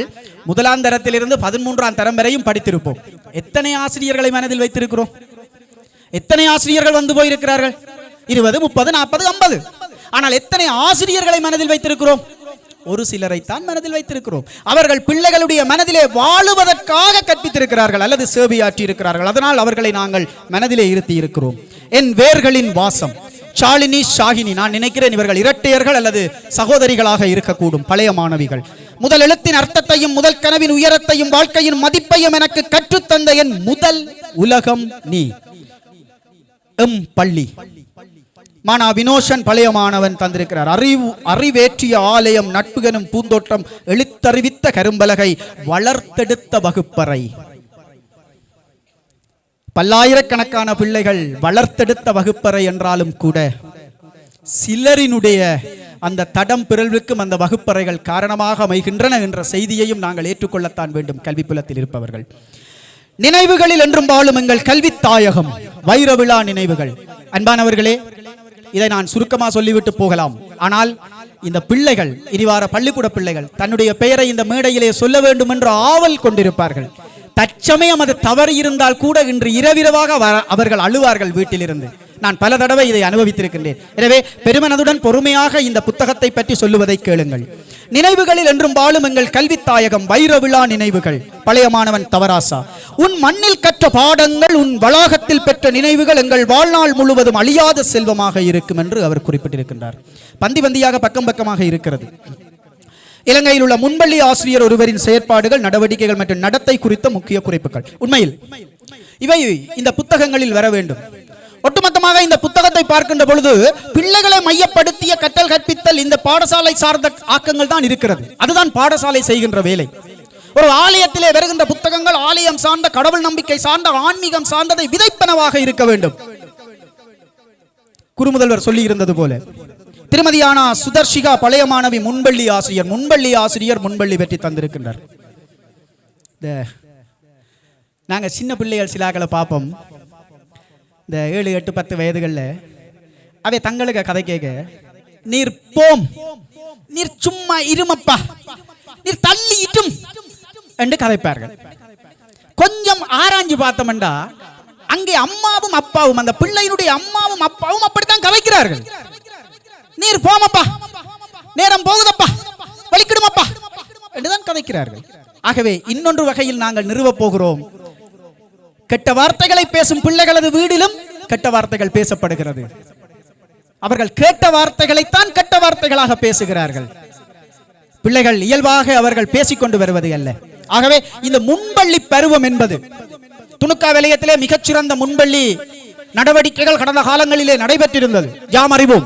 முதலாம் தரத்திலிருந்து 13ஆம் தரம் வரையும் படித்திருப்போம். எத்தனை ஆசிரியர்களை மனதில் வைத்திருக்கிறோம்? எத்தனை ஆசிரியர்கள் வந்து போயிருக்கிறார்கள்? 20, 30, 40, 50. ஆனால் எத்தனை ஆசிரியர்களை மனதில் வைத்திருக்கிறோம்? ஒரு சிலரைத்தான் மனதில் வைத்திருக்கிறோம். அவர்கள் பிள்ளைகளுடைய மனதிலே வாழுவதற்காக கற்பித்திருக்கிறார்கள் அல்லது சேவையாற்றி இருக்கிறார்கள். அதனால் அவர்களை நாங்கள் மனதிலே இருத்தி இருக்கிறோம். என் வேர்களின் வாசம் ஷாலினி, ஷாகினி. நான் நினைக்கிறேன் இவர்கள் இரட்டையர்கள் அல்லது சகோதரிகளாக இருக்கக்கூடும். பழைய மாணவிகள். முதல் எழுத்தின் அர்த்தத்தையும் முதல் கனவின் உயரத்தையும் வாழ்க்கையின் மதிப்பையும் எனக்கு கற்றுத்தந்த என் முதல் உலகம் நீ. பள்ளி மானா வினோஷன் பழைய மாணவன் தந்திருக்கிறார். அறிவேற்றிய ஆலயம், நட்புகனும் பூந்தோட்டம், எழுத்தறிவித்த கரும்பலகை, வளர்த்தெடுத்த வகுப்பறை. பல்லாயிரக்கணக்கான பிள்ளைகள் வளர்த்தெடுத்த வகுப்பறை என்றாலும் கூட சிலரினுடைய அந்த தடம் பிறழ்வுக்கும் அந்த வகுப்பறைகள் காரணமாக அமைகின்றன என்ற செய்தியையும் நாங்கள் ஏற்றுக்கொள்ளத்தான் வேண்டும். கல்விப்புலத்தில் இருப்பவர்கள் நினைவுகளில் என்றும் வாழும் எங்கள் கல்வி தாயகம் வைரவிழா நினைவுகள். அன்பானவர்களே, இதை நான் சுருக்கமாக சொல்லிவிட்டு போகலாம். ஆனால் இந்த பிள்ளைகள், இனிவார பள்ளிக்கூட பிள்ளைகள் தன்னுடைய பெயரை இந்த மேடையிலே சொல்ல வேண்டும் என்று ஆவல் கொண்டிருப்பார்கள். தற்சமயம் அது தவறு இருந்தால் கூட இன்று இரவிரவாக அவர்கள் அழுவார்கள் வீட்டிலிருந்து. நான் பல தடவை இதை அனுபவித்திருக்கின்றேன். எனவே பெருமனதுடன் பொறுமையாக இந்த புத்தகத்தை பற்றி சொல்லுவதை கேளுங்கள். நினைவுகளில் என்றும் வாழும் எங்கள் கல்வித்தாயகம் வைரவிழா நினைவுகள். பழைய மாணவன் தவராசா. உன் மண்ணில் கற்ற பாடங்கள், உன் வளாகத்தில் பெற்ற நினைவுகள் எங்கள் வாழ்நாள் முழுவதும் அழியாத செல்வமாக இருக்கும் என்று அவர் குறிப்பிட்டிருக்கின்றார். பந்தி பந்தியாக பக்கம் பக்கமாக இருக்கிறது. இலங்கையில் உள்ள முன்பள்ளி ஆசிரியர் ஒருவரின் செயற்பாடுகள், நடவடிக்கைகள் மற்றும் நடத்தை குறித்த முக்கிய குறிப்புகள். உண்மையில் இவை இந்த புத்தகங்களில் வர வேண்டும். ஒட்டுமொத்தமாக இந்த புத்தகத்தை பார்க்கின்ற பொழுது பிள்ளைகளை மையப்படுத்திய கற்றல் கற்பித்தல் இந்த பாடசாலை சார்ந்த ஆக்கங்கள் தான் இருக்கிறது. அதுதான் பாடசாலை செய்கின்ற வேலை. ஒரு ஆலயத்திலே வருகின்ற புத்தகங்கள் ஆலயம் சார்ந்த, கடவுள் நம்பிக்கை சார்ந்த, ஆன்மீகம் சார்ந்ததை விதைப்பனவாக இருக்க வேண்டும். குருமுதல்வர் சொல்லி இருந்தது போல திருமதியானா சுதர்ஷிகா பழைய மாணவி முன்பள்ளி ஆசிரியர் முன்பள்ளி வெற்றி தந்திருக்கின்றார். நாங்கள் சின்ன பிள்ளைகள் சிலாக்களை பார்ப்போம். இந்த 7, 8, 10 வயதுகளில் அவை தங்களுக்கு கதை கேட்க, நீர் போம், நீர் சும்மா இருமப்பா, நீர் தள்ளி இட்டும் என்று கதைப்பார்கள். கொஞ்சம் ஆராய்ஞ்சு பார்த்தோம்டா அங்கே அம்மாவும் அப்பாவும், அந்த பிள்ளையினுடைய அம்மாவும் அப்பாவும் அப்படித்தான் கதைக்கிறார்கள். நீர் போமப்பா, நேரம் போகுதப்பா, வலிக்கிடுமப்பா என்றுதான் கதைக்கிறார்கள். ஆகவே இன்னொன்று வகையில் நாங்கள் நிறுவப் போகிறோம். கெட்ட வார்த்தைகளை பேசும் பிள்ளைகளது வீடிலும் கெட்ட வார்த்தைகள் பேசப்படுகிறது. அவர்கள் கேட்ட வார்த்தைகளைத்தான் கெட்ட வார்த்தைகளாக பேசுகிறார்கள். பிள்ளைகள் இயல்பாக அவர்கள் பேசிக்கொண்டு வருவது அல்ல. ஆகவே இந்த முன்பள்ளி பருவம் என்பது துணுக்கா வலயத்திலே மிகச்சிறந்த முன்பள்ளி நடவடிக்கைகள் கடந்த காலங்களிலே நடைபெற்றிருந்தது. யாம் அறிவோம்.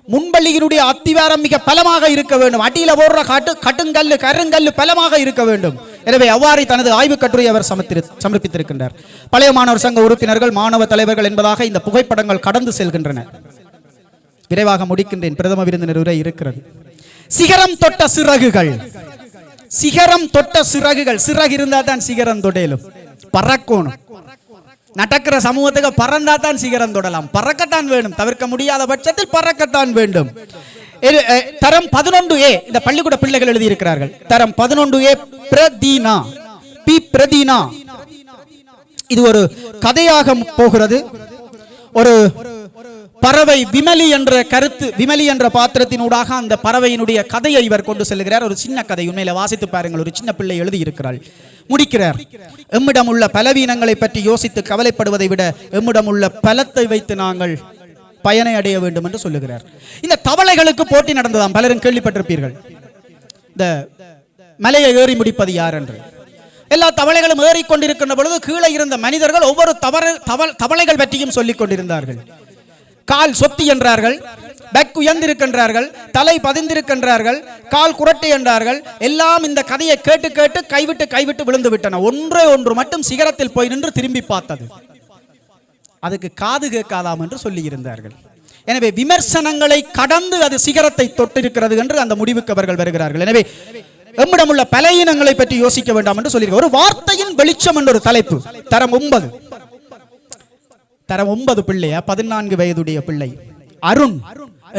முன்பள்ளியினுடைய அத்திவாரம் மிக பலமாக இருக்க வேண்டும். அடியில போடுற கட்டுங்கல்லு கருங்கல்லு பலமாக இருக்க வேண்டும். எனவே அவ்வாறு தனது ஆய்வு கட்டுரை அவர் சமர்ப்பித்திருக்கின்றார். பழைய மாணவர் சங்க உறுப்பினர்கள், மாணவ தலைவர்கள் என்பதாக இந்த புகைப்படங்கள் கடந்து செல்கின்றன. விரைவாக முடிக்கின்றேன். பிரதம விருந்தினர் உரை இருக்கிறது. சிகரம் தொட்ட சிறகுகள். சிகரம் தொட்ட சிறகுகள். சிறகு இருந்தா தான் சிகரம் தொடையிலும். பறக்கணும். நடக்கிற சமூகத்துக்கு பறந்தா தான் சிகரம் தொடலாம். பறக்கத்தான் வேணும். தவிர்க்க முடியாத பட்சத்தில் பறக்கத்தான் வேண்டும். தரம் 11A இந்த பள்ளிக்கூட பிள்ளைகள் எழுதியிருக்கிறார்கள். தரம் 11A பிரதீனா, பி பிரதீனா. இது ஒரு கதையாக போகிறது. ஒரு பறவை விமலி என்ற கருத்து, விமலி என்ற பாத்திரத்தினூடாக அந்த பறவையினுடைய கதையை இவர் கொண்டு செல்கிறார். ஒரு சின்ன கதை, உண்மையில வாசித்து பாருங்கள். ஒரு சின்ன பிள்ளை எழுதியிருக்கிறாள். முடிக்கிறார். எம்மிடம் உள்ள பலவீனங்களை பற்றி யோசித்து கவலைப்படுவதை விட எம்மிடம் உள்ள பலத்தை வைத்து நாங்கள் பயனை அடைய வேண்டும் என்று சொல்லுகிறார். இந்த தவளைகளுக்கு போட்டி நடந்ததாம். பலரும் கேள்விப்பட்டிருப்பீர்கள். இந்த மலையை ஏறி முடிப்பது யார் என்று. எல்லா தவளைகளும் ஏறிக்கொண்டிருக்கின்ற பொழுது கீழே இருந்த மனிதர்கள் ஒவ்வொரு தவளைகள் பற்றியும் சொல்லிக் கொண்டிருந்தார்கள். கால் சொத்தி என்றார்கள், பேக் உயர்ந்திருக்கின்றார்கள், தலை பதிந்திருக்கின்றார்கள், கால் குரட்டை என்றார்கள். எல்லாம் இந்த கதையை கேட்டு கேட்டு கைவிட்டு விழுந்து விட்டன. ஒன்று மட்டும் சிகரத்தில் போய் நின்று திரும்பி பார்த்தது. அதுக்கு காது கேட்காதாம் என்று சொல்லி இருந்தார்கள். எனவே விமர்சனங்களை கடந்து அது சிகரத்தை தொட்டிருக்கிறது என்று அந்த முடிவுக்கு அவர்கள் வருகிறார்கள். எனவே நம்மிடம் உள்ள பலவீனங்களை பற்றி யோசிக்க வேண்டாம் என்று சொல்லி ஒரு வார்த்தையின் வெளிச்சம் என்ற ஒரு தலைப்பு. தரம் 9 பிள்ளையா 14 வயதுடைய பிள்ளை அருண்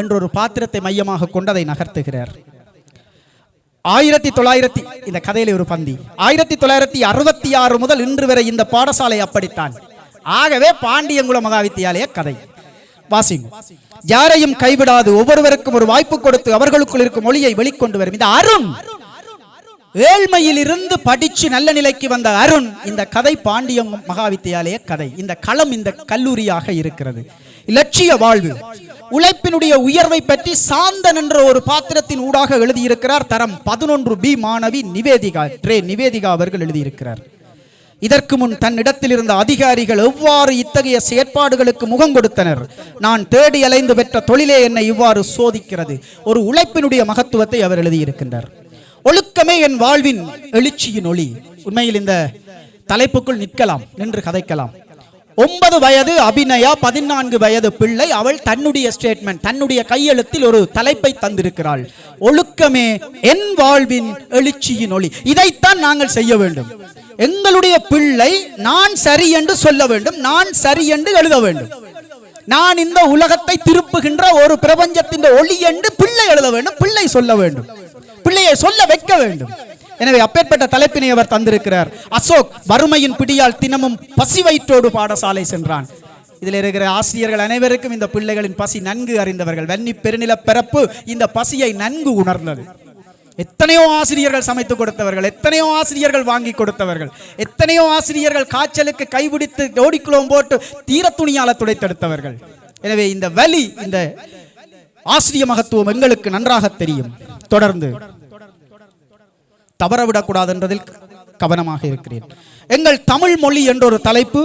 என்ற ஒரு பாத்திரத்தை மையமாக கொண்டு அதை நகர்த்துகிறார். 1900 இந்த கதையில ஒரு பந்தி 1966 முதல் இன்று வரை இந்த பாடசாலை அப்படித்தான். ஆகவே பாண்டியங்குள மகாவித்தியாலய கதை வாசிங்க. யாரையும் கைவிடாது ஒவ்வொருவருக்கும் ஒரு வாய்ப்பு கொடுத்து அவர்களுக்குள் இருக்கும் மொழியை வெளிக்கொண்டு வரும் இந்த அருண். ஏழ்மையில் இருந்து படிச்சு நல்ல நிலைக்கு வந்த அருண். இந்த கதை பாண்டியம் மகாவித்தியாலய கதை. இந்த களம் இந்த கல்லூரியாக இருக்கிறது. இலட்சிய வாழ்வு, உழைப்பினுடைய உயர்வை பற்றி சாந்தன் என்ற ஒரு பாத்திரத்தின் ஊடாக எழுதியிருக்கிறார். தரம் 11B மாணவி நிவேதிகா அவர்கள் எழுதியிருக்கிறார். இதற்கு முன் தன்னிடத்தில் இருந்த அதிகாரிகள் எவ்வாறு இத்தகைய செயற்பாடுகளுக்கு முகம் கொடுத்தனர். நான் தேடி அலைந்து பெற்ற தொழிலே என்னை இவ்வாறு சோதிக்கிறது. ஒரு உழைப்பினுடைய மகத்துவத்தை அவர் எழுதியிருக்கின்றார். ஒழுக்கமே என் வாழ்வின் எழுச்சியின் ஒளி. உண்மையில் இந்த தலைப்புக்குள் நிற்கலாம், நின்று கதைக்கலாம். 9 வயது அபிநயா, 14 வயது பிள்ளை. அவள் தன்னுடைய ஸ்டேட்மெண்ட், தன்னுடைய கையெழுத்தில் ஒரு தலைப்பை தந்திருக்கிறாள். ஒழுக்கமே என் வாழ்வின் எழுச்சியின் ஒளி. இதைத்தான் நாங்கள் செய்ய வேண்டும். எங்களுடைய பிள்ளை நான் சரி என்று சொல்ல வேண்டும், நான் சரி என்று எழுத வேண்டும். நான் இந்த உலகத்தை திருப்புகின்ற ஒரு பிரபஞ்சத்தின் ஒளி என்று பிள்ளை எழுத வேண்டும், பிள்ளை சொல்ல வேண்டும், பிள்ளையை சொல்ல வைக்க வேண்டும். எனவே அப்பேற்பட்ட தலைப்பினை அவர் தந்திருக்கிறார். அசோக் வறுமையின் பிடியால் தினமும் பசி வயிற்றோடு பாடசாலை சென்றான். இதில் இருக்கிற ஆசிரியர்கள் அனைவருக்கும் இந்த பிள்ளைகளின் பசி நன்கு அறிந்தவர்கள். வன்னி பெருநில பிறப்பு இந்த பசியை நன்கு உணர்ந்தது. எத்தனையோ ஆசிரியர்கள் சமைத்து கொடுத்தவர்கள், எத்தனையோ ஆசிரியர்கள் வாங்கி கொடுத்தவர்கள், எத்தனையோ ஆசிரியர்கள் காய்ச்சலுக்கு கைபிடித்து ஓடிக்குளம் போட்டு தீர துணியால துடைத்தெடுத்தவர்கள். எனவே இந்த வலி, இந்த ஆசிரிய மகத்துவம் எங்களுக்கு நன்றாக தெரியும். தொடர்ந்து தவறவிடக்கூடாது என்பதில் கவனமாக இருக்கிறேன். எங்கள் தமிழ் மொழி என்ற ஒரு தலைப்பு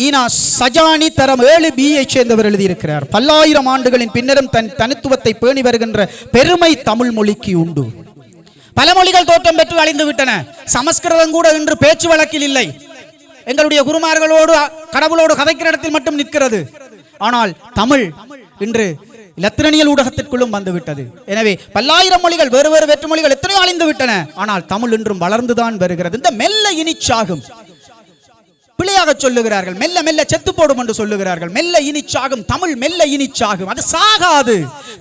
ஈனா சஜானி தரம் 7B சேர்ந்தவர் எழுதியிருக்கிறார். பல்லாயிரம் ஆண்டுகளின் பின்னரும் தன் தனித்துவத்தை பேணி வருகின்ற பெருமை தமிழ் மொழிக்கு உண்டு. பல மொழிகள் தோற்றம் பெற்று அழிந்து விட்டன. சமஸ்கிருதம் கூட இன்று பேச்சு வழக்கில் இல்லை. எங்களுடைய குருமார்களோடு கடவுளோடு கதைக்கிற இடத்தில் மட்டும் நிற்கிறது. ஆனால் தமிழ் இன்று இலத்திரனியல் ஊடகத்திற்குள்ளும் வந்துவிட்டது. எனவே பல்லாயிரம் மொழிகள், வேறு வேறு வேற்று மொழிகள் எத்தனையோ அழிந்து விட்டன. ஆனால் தமிழ் இன்றும் வளர்ந்துதான் வருகிறது. இந்த மெல்ல இனிச்சாகும், பிழையாக சொல்லுகிறார்கள், மெல்ல மெல்ல செத்து போடும் என்று சொல்லுகிறார்கள். மெல்ல இனிச்சாகும் தமிழ், மெல்ல இனிச்சாகும். அது சாகாது,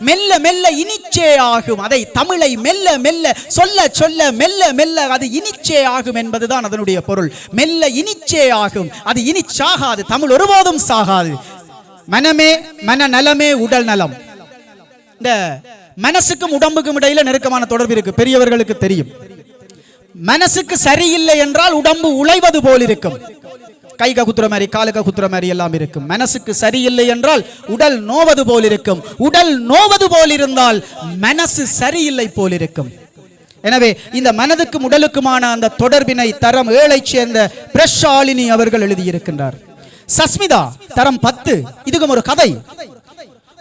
மெல்ல மெல்ல இனிச்சே ஆகும். அதை தமிழை மெல்ல மெல்ல சொல்ல சொல்ல மெல்ல மெல்ல அது இனிச்சே ஆகும் என்பதுதான் அதனுடைய பொருள். மெல்ல இனிச்சே ஆகும், அது இனிச்சாகாது. தமிழ் ஒருபோதும் சாகாது. மனமே மன நலமே உடல் நலம். இந்த மனசுக்கும் உடம்புக்கும் இடையில நெருக்கமான தொடர்பு இருக்கு, பெரியவர்களுக்கு தெரியும். மனசுக்கு சரியில்லை என்றால் உடம்பு உழைவது போல் இருக்கும், கை குத்துற மாதிரி காலு குத்துற மாதிரி எல்லாம் இருக்கும். மனசுக்கு சரியில்லை என்றால் உடல் நோவது போல் இருக்கும். உடல் நோவது போல் இருந்தால் மனசு சரியில்லை போல் இருக்கும். எனவே இந்த மனதுக்கும் உடலுக்குமான அந்த தொடர்பினை தரம் 7 சேர்ந்த பிரஷாலினி அவர்கள் எழுதியிருக்கின்றார். சஸ்மிதா தரம் 10, இதுக்கும் ஒரு கதை.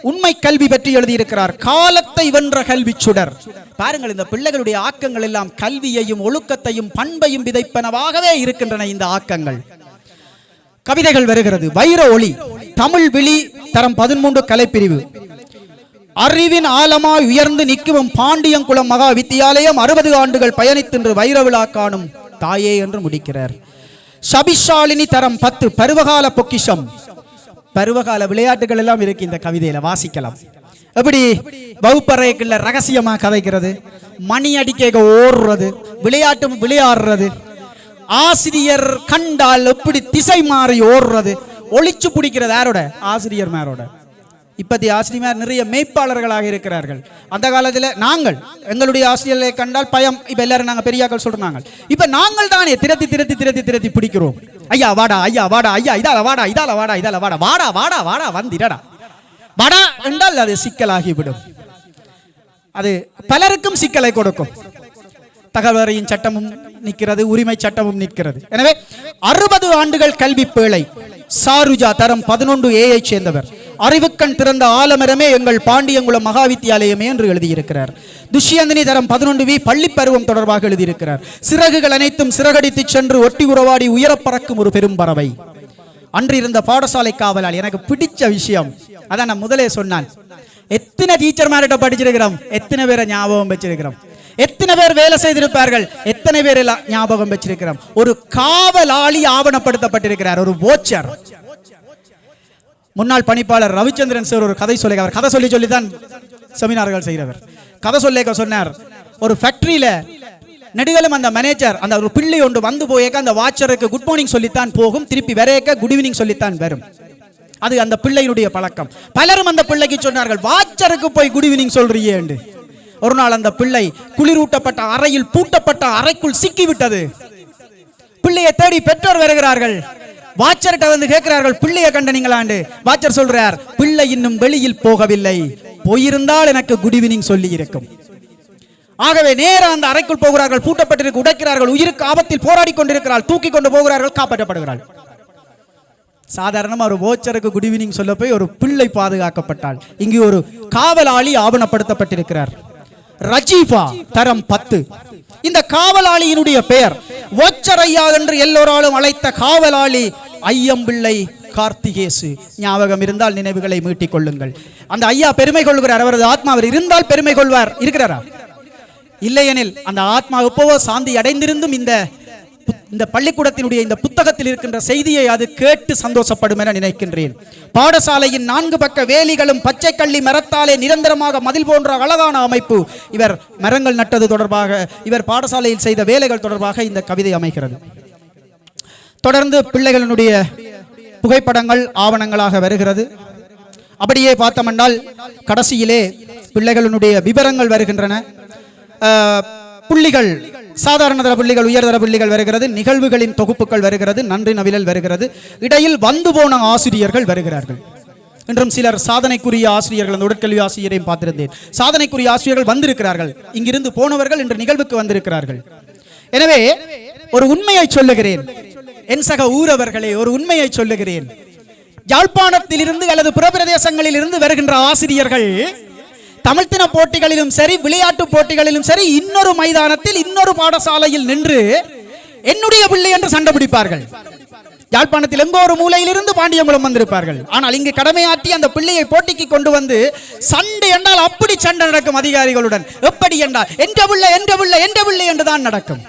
உண்மை கல்வி பற்றி எழுதியிருக்கிறார். காலத்தை வென்ற கல்வி சுடர். பாருங்கள், இந்த பிள்ளைகளுடைய ஆக்கங்கள் எல்லாம் கல்வியையும் ஒழுக்கத்தையும் பண்பையும் விதைப்பனவாகவே இருக்கின்றன. இந்த ஆக்கங்கள் கவிதைகள் வருகிறது. வைர ஒளி தமிழ் விழி தரம் 13 கலைப்பிரிவு. அறிவின் ஆழமாய் உயர்ந்து நிற்கும் பாண்டியங்குளம் மகா வித்தியாலயம் 60 ஆண்டுகள் பயணித்து வைர விழா காணும் தாயே என்று முடிக்கிறார். சபிஷாலினி தரம் 10 பருவகால பொக்கிஷம். பருவகால விளையாட்டுகள் எல்லாம் இருக்கு இந்த கவிதையில, வாசிக்கலாம். எப்படி வகுப்பறைக்குள்ள ரகசியமா கதைக்கிறது, மணி அடிக்க ஓடுறது, விளையாட்டு விளையாடுறது, ஆசிரியர் கண்டால் எப்படி திசை மாறி ஓடுறது, ஒளிச்சு பிடிக்கிறது. யாரோட? ஆசிரியர் மேரோட. இப்பத்தி ஆசிரியர் நிறைய மேய்ப்பாளர்களாக இருக்கிறார்கள். அந்த காலத்தில் நாங்கள் எங்களுடைய ஆசிரியர்களை கண்டால் பயம். இப்ப எல்லாரும் நாங்க பெரியாக்கள் சொல்றாங்க. இப்ப நாங்கள் தானே திரத்தி திரத்தி திரத்தி திரத்தி பிடிக்கிறோம். ஐயா வாடா, ஐயா வாடா, ஐயா இதால வாடா, இதால வாடா, இதால வாடா, வாடா வாடா வாடா வந்திரடா வாடா என்றால் அது சிக்கலாகிவிடும். அது பலருக்கும் சிக்கலை கொடுக்கும். தகவலறியும் சட்டமும் நிற்கிறது, உரிமை சட்டமும் நிற்கிறது. எனவே 60 ஆண்டுகள் கல்வி பேழை. சாருஜா தரம் 11A சேர்ந்தவர். அறிவுக்கண் திறந்த ஆலமரமே எங்கள் பாண்டியங்குளம் மகாவித்தியாலயமே என்று எழுதியிருக்கிறார். துஷ்யந்தினி தரம் 11V பள்ளி பருவம் தொடர்பாக எழுதியிருக்கிறார். சிறகுகள் அனைத்தும் சிறகடித்து சென்று ஒட்டி உறவாடி உயரப் பறக்கும் ஒரு பெரும் பறவை. அன்று இருந்த பாடசாலை காவலாளி. எனக்கு பிடிச்ச விஷயம் அதான் நான் முதலே சொன்னான். எத்தனை டீச்சர் மார்கிட்ட படிச்சிருக்கிறோம், எத்தனை பேரை ஞாபகம் வச்சிருக்கிறோம், எத்தனை பேர் வேலை செய்திருப்பார்கள், எத்தனை பேர் ஞாபகம் வச்சிருக்கிறோம். ஒரு காவலாளி ஆவணப்படுத்தப்பட்டிருக்கிறார், ஒரு வோச்சர். முன்னாள் பணிப்பாளர் ரவிச்சந்திரன் சார் ஒரு கதை சொல்லி, அவர் கதை சொல்லித்தான் செமினார்கள் செய்கிறவர். கதை சொல்ல சொன்னார், ஒரு ஃபேக்டரியில நெடுகலும் அந்த மேனேஜர் அந்த ஒரு பிள்ளை ஒன்று வந்து போயேக்க அந்த வாட்சருக்கு குட் மார்னிங் சொல்லித்தான் போகும், திருப்பி வரையக்க குட் ஈவினிங் சொல்லித்தான் வரும். அது அந்த பிள்ளையினுடைய பழக்கம். பலரும் அந்த பிள்ளைக்கு சொன்னார்கள், வாட்சருக்கு போய் குட் ஈவினிங் சொல்றியே என்று. ஒரு நாள் அந்த பிள்ளை குளிரூட்டப்பட்ட அறையில் பூட்டப்பட்ட அறைக்குள் சிக்கிவிட்டது. பிள்ளையை தேடி பெற்றோர் வருகிறார்கள். வாட்சர்கிட்ட வந்து கேட்கிறார்கள், பிள்ளையை கண்டனீங்களாண்டு. வாட்சர் சொல்றார், பிள்ளை இன்னும் வெளியில் போகவில்லை, போயிருந்தால் எனக்கு குட் ஈவினிங் சொல்லி இருக்கும். ஆகவே நேரா அந்த அறைக்குள் போகிறார்கள், பூட்டப்பட்டிருக்கு, உடைக்கிறார்கள், உயிருக்கு ஆபத்தில் போராடி கொண்டிருக்கிறார்கள், தூக்கி கொண்டு போகிறார்கள், காப்பாற்றப்படுகிறார்கள். சாதாரணமா ஒரு வோச்சருக்கு குட் ஈவினிங் சொல்ல போய் ஒரு பிள்ளை பாதுகாக்கப்பட்டால். இங்கு ஒரு காவலாளி ஆவணப்படுத்தப்பட்டிருக்கிறார். ரஜீஃபா தரம் 10. இந்த காவலாளியினுடைய பெயர் வோச்சரையா என்று எல்லோராலும் அழைத்த காவலாளி ஐயம்பிள்ளை கார்த்திகேசு. ஞாபகம் இருந்தால் நினைவுகளை மீட்டிக் கொள்ளுங்கள். அந்த ஐயா பெருமை கொள்கிறார், அவரது ஆத்மா அவர் இருந்தால் பெருமை கொள்வார். இருக்கிறாரா? இல்லையெனில் அந்த ஆத்மா எப்பவோ சாந்தி அடைந்திருந்தும் இந்த பள்ளிக்கூடத்தினுடைய இந்த புத்தகத்தில் இருக்கின்ற செய்தியை அது கேட்டு சந்தோஷப்படும் என நினைக்கின்றேன். பாடசாலையின் 4 பக்க வேலிகளும் பச்சை கள்ளி மரத்தாலே நிரந்தரமாக மதில் போன்ற அழகான அமைப்பு. இவர் மரங்கள் நட்டது தொடர்பாக, இவர் பாடசாலையில் செய்த வேலைகள் தொடர்பாக இந்த கவிதை அமைகிறது. தொடர்ந்து பிள்ளைகளினுடைய புகைப்படங்கள் ஆவணங்களாக வருகிறது. அப்படியே பார்த்தோமென்றால் கடைசியிலே பிள்ளைகளினுடைய விவரங்கள் வருகின்றன. புள்ளிகள், சாதாரண தர புள்ளிகள், உயர்தர புள்ளிகள் வருகிறது. நிகழ்வுகளின் தொகுப்புகள் வருகிறது. நன்றி நவிழல் வருகிறது. இடையில் வந்து போன ஆசிரியர்கள் வருகிறார்கள். இன்றும் சிலர் சாதனைக்குரிய ஆசிரியர்கள், அந்த உடற்கல்வி ஆசிரியரையும் பார்த்திருந்தேன். சாதனைக்குரிய ஆசிரியர்கள் வந்திருக்கிறார்கள். இங்கிருந்து போனவர்கள் இன்று நிகழ்வுக்கு வந்திருக்கிறார்கள். எனவே ஒரு உண்மையை சொல்லுகிறேன் என் சக ஊரவர்களே, ஒரு உண்மையை சொல்லுகிறேன். யாழ்ப்பாணத்தில் இருந்து அல்லது புற பிரதேசங்களில் இருந்து வருகின்ற ஆசிரியர்கள் தமிழ்த்தின போட்டிகளிலும் சரி, விளையாட்டு போட்டிகளிலும் சரி, இன்னொரு மைதானத்தில் இன்னொரு பாடசாலையில் நின்று என்னுடைய பிள்ளை என்று சண்டை பிடிப்பார்கள். யாழ்ப்பாணத்தில் எங்கோ ஒரு மூலையிலிருந்து பாண்டியங்குளம் வந்திருப்பார்கள். ஆனால் இங்கு கடமையாற்றி அந்த பிள்ளையை போட்டிக்கு கொண்டு வந்து சண்டை என்றால் அப்படி சண்டை நடக்கும் அதிகாரிகளுடன். எப்படி என்றால் என்ற பிள்ளை என்ற பிள்ளை என்ற பிள்ளை என்றுதான் நடக்கும்.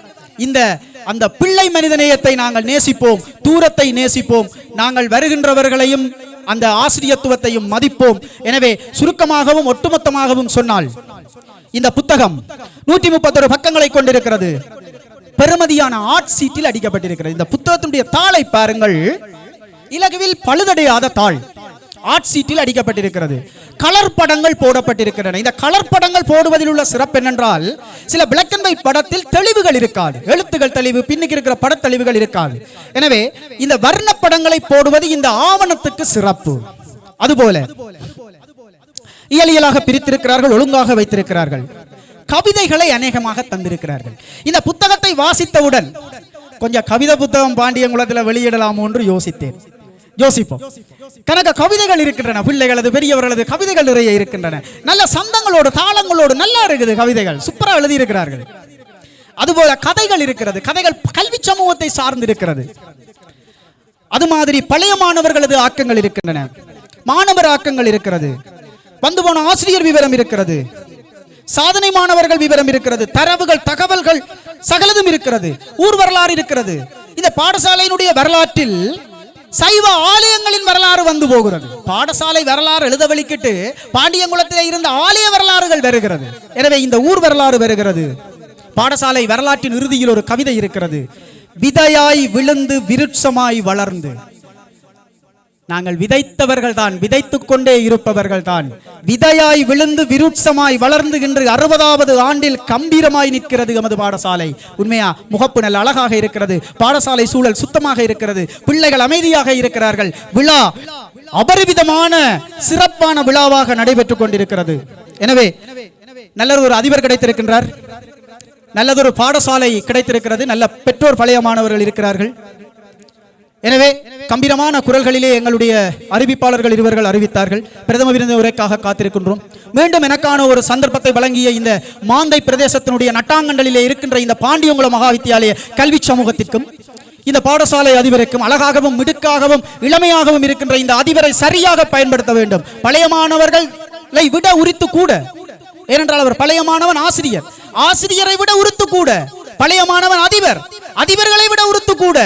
அந்த பிள்ளை மனிதநேயத்தை நாங்கள் நேசிப்போம், தூரத்தை நேசிப்போம், நாங்கள் வருகின்றவர்களையும் அந்த ஆசிரியத்துவத்தையும் மதிப்போம். எனவே சுருக்கமாகவும் ஒட்டுமொத்தமாகவும் சொன்னால் இந்த புத்தகம் 131 பக்கங்களை கொண்டிருக்கிறது. பெருமதியான ஆர்ட் சீட்டில் அடிக்கப்பட்டிருக்கிறது. இந்த புத்தகத்தினுடைய தாளை பாருங்கள், இலகுவில் பழுதடையாத தாள் ஆர்ட் சீட்டில் அடிக்கப்பட்டிருக்கிறது. கலர் படங்கள் போடப்பட்டிருக்கின்றன. இந்த கலர் படங்கள் போடுவதில் உள்ள சிறப்பு என்னென்றால், சில பிளாக் அண்ட் ஒயிட் படத்தில் தெளிவுகள் இருக்காது, எழுத்துகள் தெளிவு, பின்னுக்கு இருக்கிற பட தெளிவுகள் இருக்காது. எனவே இந்த வர்ண படங்களை போடுவது இந்த ஆவணத்துக்கு சிறப்பு. அதுபோல இயலியலாக பிரித்திருக்கிறார்கள், ஒழுங்காக வைத்திருக்கிறார்கள். கவிதைகளை அநேகமாக தந்திருக்கிறார்கள். இந்த புத்தகத்தை வாசித்தவுடன் கொஞ்சம் கவிதை புத்தகம் பாண்டியங்குளத்தில் வெளியிடலாம் என்று யோசிப்போம். கணக்க கவிதைகள் இருக்கின்றன, பிள்ளைகளது பெரியவர்களது கவிதைகள் நிறைய இருக்கின்றன. நல்ல சந்தங்களோடு தாளங்களோடு நல்லா இருக்குது, கவிதைகள் சூப்பரா எழுதி இருக்கிறார்கள். அதுபோல கதைகள் இருக்கிறது, கதைகள் கல்வி சமூகத்தை சார்ந்து இருக்கிறது. அது மாதிரி பழைய மாணவர்களது ஆக்கங்கள் இருக்கின்றன, மாணவர் ஆக்கங்கள் இருக்கிறது, வந்து போன ஆசிரியர் விவரம் இருக்கிறது, சாதனை மாணவர்கள் விவரம் இருக்கிறது, தரவுகள் தகவல்கள் சகலதும் இருக்கிறது, ஊர் வரலாறு இருக்கிறது. இந்த பாடசாலையினுடைய வரலாற்றில் சைவ ஆலயங்களின் வரலாறு வந்து போகிறது. பாடசாலை வரலாறு எழுத வலிக்கிட்டு பாண்டியங்குளத்தில் இருந்த ஆலய வரலாறுகள் வருகிறது. எனவே இந்த ஊர் வரலாறு வருகிறது. பாடசாலை வரலாற்றின் இறுதியில் ஒரு கவிதை இருக்கிறது. விதையாய் விழுந்து விருட்சமாய் வளர்ந்து. நாங்கள் விதைத்தவர்கள் தான், விதைத்துக் கொண்டே இருப்பவர்கள் தான். விதையாய் விழுந்து விருட்சமாய் வளர்ந்து இன்று 60வது ஆண்டில் கம்பீரமாய் நிற்கிறது எமது பாடசாலை. உண்மையா? முகப்பு நல்ல அழகாக இருக்கிறது, பாடசாலை சூழல் சுத்தமாக இருக்கிறது, பிள்ளைகள் அமைதியாக இருக்கிறார்கள். விழா அபரிவிதமான சிறப்பான விழாவாக நடைபெற்றுக் கொண்டிருக்கிறது. எனவே நல்ல ஒரு அதிபர் கிடைத்திருக்கின்றார். நல்லதொரு பாடசாலை கிடைத்திருக்கிறது. நல்ல பெற்றோர் பழைய மாணவர்கள் இருக்கிறார்கள். எனவே கம்பீரமான குரல்களிலே எங்களுடைய அறிவிப்பாளர்கள் இருவர்கள் அறிவித்தார்கள். பிரதம விருது உரைக்காக காத்திருக்கின்றோம். மீண்டும் எனக்கான ஒரு சந்தர்ப்பத்தை வழங்கிய இந்த மாந்தை பிரதேசத்தினுடைய நட்டாங்கண்டலிலே இருக்கின்ற இந்த பாண்டியங்குளம் மகா வித்தியாலய கல்வி சமூகத்திற்கும் இந்த பாடசாலை அதிபருக்கும் அழகாகவும் மிடுக்காகவும் இளமையாகவும் இருக்கின்ற இந்த அதிபரை சரியாக பயன்படுத்த வேண்டும். பழைய மாணவர்களை விட உரித்து கூட, ஏனென்றால் அவர் பழைய மாணவன் ஆசிரியர், ஆசிரியரை விட உரித்து கூட பழைய மாணவன் அதிபர், அதிபர்களை விட உரித்து கூட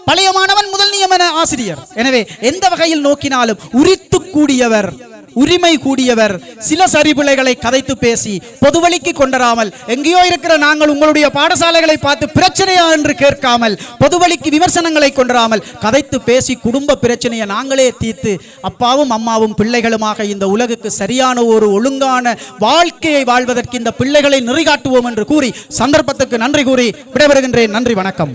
பழைய மாணவன் முதல் நியமன ஆசிரியர். எனவே எந்த வகையில் நோக்கினாலும் உரித்து கூடியவர், உரிமை கூடியவர். சில சரிபிழைகளை கதைத்து பேசி பொதுவழிக்கு கொண்டராமல், எங்கேயோ இருக்கிற நாங்கள் உங்களுடைய பாடசாலைகளை பார்த்து பிரச்சனையா என்று கேட்காமல், பொதுவழிக்கு விமர்சனங்களை கொண்டராமல் கதைத்து பேசி குடும்ப பிரச்சனையை நாங்களே தீர்த்து அப்பாவும் அம்மாவும் பிள்ளைகளுமாக இந்த உலகுக்கு சரியான ஒரு ஒழுங்கான வாழ்க்கையை வாழ்வதற்கு இந்த பிள்ளைகளை நெறிகாட்டுவோம் என்று கூறி சந்தர்ப்பத்துக்கு நன்றி கூறி விடைபெறுகின்றேன். நன்றி, வணக்கம்.